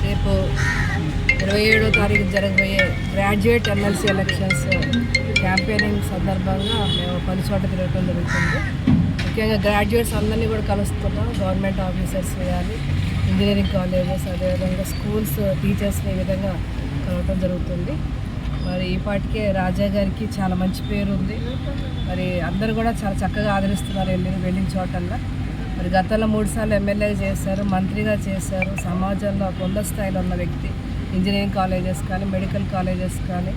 రేపు 27వ తారీఖు జరగబోయే గ్రాడ్యుయేట్ ఎమ్మెల్సీ ఎలక్షన్స్ క్యాంపెయినింగ్ సందర్భంగా మేము పలు చోట తిరగడం జరుగుతుంది. ముఖ్యంగా గ్రాడ్యుయేట్స్ అందరినీ కూడా కలుస్తున్నాం. గవర్నమెంట్ ఆఫీసర్స్ కానీ, ఇంజనీరింగ్ కాలేజెస్, అదేవిధంగా స్కూల్స్ టీచర్స్ని ఈ విధంగా కలవటం జరుగుతుంది. మరి ఈ పాటికే రాజా గారికి చాలా మంచి పేరు ఉంది. మరి అందరూ కూడా చాలా చక్కగా ఆదరిస్తున్నారు వెళ్ళిన చోటల్లో. మరి గతంలో 3 సార్లు ఎమ్మెల్యేగా చేశారు, మంత్రిగా చేశారు. సమాజంలో కొండ స్థాయిలో ఉన్న వ్యక్తి. ఇంజనీరింగ్ కాలేజెస్ కానీ, మెడికల్ కాలేజెస్ కానీ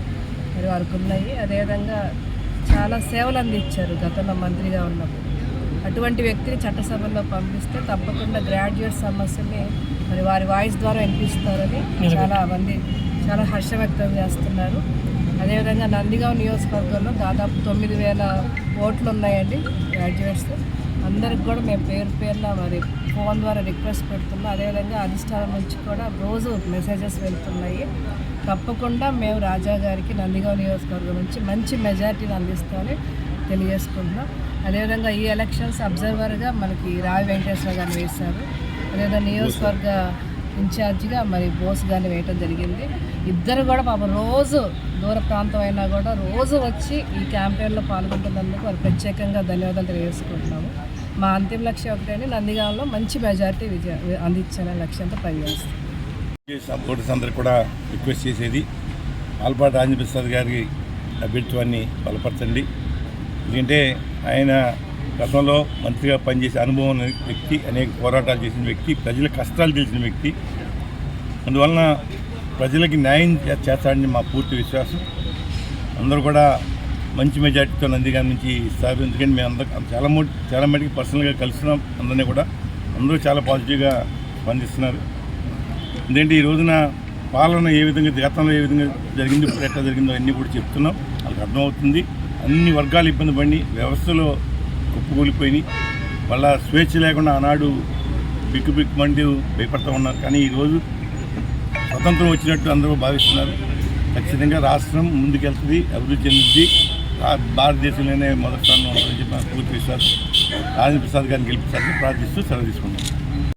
మరి వారికి ఉన్నాయి. అదేవిధంగా చాలా సేవలు అందించారు గతంలో మంత్రిగా ఉన్నప్పుడు. అటువంటి వ్యక్తిని చట్టసభల్లో పంపిస్తే తప్పకుండా గ్రాడ్యుయేట్ సమస్యని మరి వారి వాయిస్ ద్వారా వినిపిస్తారని చాలా మంది చాలా హర్షం వ్యక్తం చేస్తున్నారు. అదేవిధంగా నందిగాం నియోజకవర్గంలో దాదాపు 9,000 ఓట్లు ఉన్నాయండి గ్రాడ్యుయేట్స్. అందరికి కూడా మేము పేరున మరి ఫోన్ ద్వారా రిక్వెస్ట్ పెడుతున్నాం. అదేవిధంగా అధిష్టానం నుంచి కూడా రోజు మెసేజెస్ వెళ్తున్నాయి. తప్పకుండా మేము రాజా గారికి నందిగాం నియోజకవర్గం నుంచి మంచి మెజారిటీని అందిస్తామని తెలియజేసుకుంటున్నాం. అదేవిధంగా ఈ ఎలక్షన్స్ అబ్జర్వర్గా మనకి రావి వెంకటేశ్వర గారిని వేశారు. అదేవిధంగా నియోజకవర్గ ఇన్ఛార్జిగా మరి బోస్ గారిని వేయటం జరిగింది. ఇద్దరు కూడా పాపం రోజు దూర ప్రాంతం అయినా కూడా రోజు వచ్చి ఈ క్యాంపెయిన్లో పాల్గొంటున్నందుకు వారు ప్రత్యేకంగా ధన్యవాదాలు తెలియజేసుకుంటున్నాము. మా అంతిమ లక్ష్యం ఒకటేని నందిగాంలో మంచి మెజారిటీ అందించాలనే లక్ష్యంతో పనిచేస్తాం. ఓటర్స్ అందరికి కూడా రిక్వెస్ట్ చేసేది ఆల్పాటి రాజప్రసాద్ గారి అభ్యర్థిత్వాన్ని బలపరచండి. ఎందుకంటే ఆయన గతంలో మంత్రిగా పనిచేసే అనుభవం ఉన్న వ్యక్తి, అనేక పోరాటాలు చేసిన వ్యక్తి, ప్రజల కష్టాలు తెలిసిన వ్యక్తి. అందువలన ప్రజలకి న్యాయం చేస్తాడని మా పూర్తి విశ్వాసం. అందరూ కూడా మంచి మెజార్టీతో నందిగాం నుంచి ఇస్తారు. ఎందుకంటే మేము అందరం చాలా మటుకు పర్సనల్గా కలుస్తున్నాం. అందరినీ కూడా అందరూ చాలా పాజిటివ్గా స్పందిస్తున్నారు. ఎందుకంటే ఈ రోజున పాలన ఏ విధంగా గతంలో ఏ విధంగా జరిగింది, ఇప్పుడు ఎట్లా జరిగిందో అన్నీ కూడా చెప్తున్నాం. వాళ్ళకి అర్థమవుతుంది. అన్ని వర్గాలు ఇబ్బంది పడి వ్యవస్థలో కుప్పకూలిపోయినాయి. వాళ్ళ స్వేచ్ఛ లేకుండా ఆనాడు బిక్కుమంటూ భయపడుతూ ఉన్నారు. కానీ ఈరోజు స్వతంత్రం వచ్చినట్టు అందరూ భావిస్తున్నారు. ఖచ్చితంగా రాష్ట్రం ముందుకెళ్తుంది, అభివృద్ధి చెందుద్ది. భారతదేశంలోనే మొదటి స్థానంలో ఉంటుందని చెప్పి పూర్తి విశ్వాసం. రాజప్రసాద్ గారిని గెలిపించాలని ప్రార్థిస్తూ సెలవు తీసుకుంటాం.